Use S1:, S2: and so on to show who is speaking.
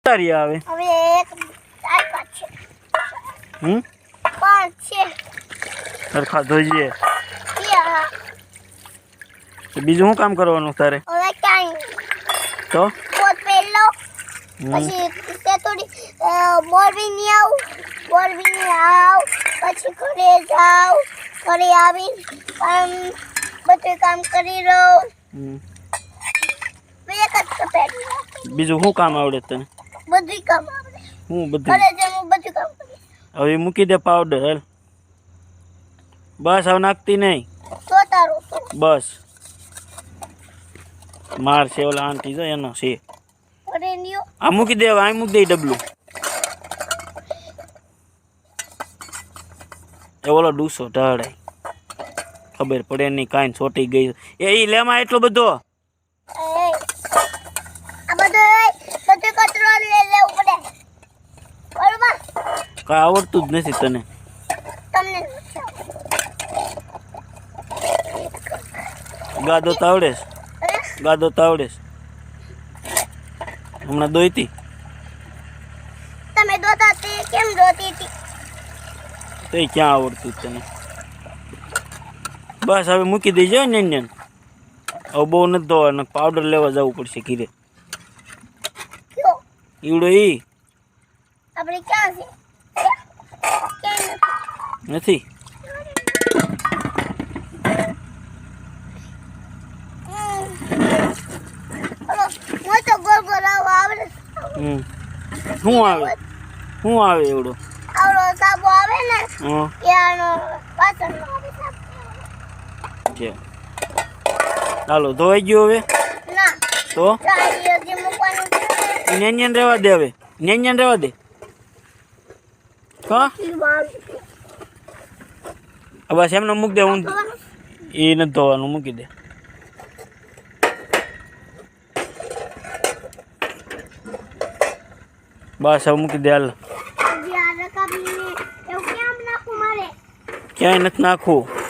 S1: તારી આવે
S2: હવે એક ચાર પાંચ છે પાંચ છે
S1: સરખા જોઈએ
S2: યા
S1: બીજું શું કામ કરવાનું તારે
S2: હવે કાઈ
S1: તો
S2: પોત પેલો પછી તે થોડી મોરબી ની આવ પછી ઘરે જાવ ઘરે આવી બધું કામ કરી રહું
S1: બીજું શું કામ આવડે તને
S2: બધું કામ આવડે
S1: હું બધું
S2: ઘરે જઈને બધું કામ કરી
S1: હવે મૂકી દે પાવડર હાલ બસ હવે નાખતી નહીં
S2: તો તારું
S1: બસ માર છે ઓલા આંટી જો એનો છે
S2: ઘરે નિયો
S1: આ મૂકી દે આ મૂકી દે ડબલું એ ઓલો ડૂસો ઢળાય ખબર પડે નહીં કાંઈ છોટી ગઈ એ લેમાં એટલો બધો
S2: આ બધું કચરો લેવું પડે બરોબર
S1: કાંઈ આવડતું જ નથી તને
S2: તમને
S1: ગાદો તો આવડે છે ગાદો તો આવડે છે હમણાં દોઈતી
S2: તમે દોતા તે કેમ દોતી હતી
S1: તો ક્યાં આવડતું તને બસ હવે મૂકી દેજો ને હવે બહુ નથી ધોવાનું પાવડર લેવા જવું પડશે ઘીરે
S2: કયો
S1: ઈવડો ઈ
S2: આપણે ક્યાં છે ક્યાં
S1: નથી
S2: હલો હું તો ગોળ ગોળ આવડે
S1: શું આવે એવડો
S2: આવડો સાબુ આવે ને
S1: હા
S2: યાનો વાસણનો આવે સાબુ
S1: છે ચાલો ધોઈ ગયો હવે
S2: ના
S1: તો
S2: ચાલી હજી મૂકવાનું છે
S1: નેન્યન રહેવા દે હવે નેન્યન રહેવા દે હા બસ એમને મૂકી દે હું એ નથી ધોવાનું મૂકી દે બસ હવે મૂકી દે હાલ
S2: હજી આ રકાબી એવું કેમ નાખું મારે
S1: ક્યાંય નથી નાખવું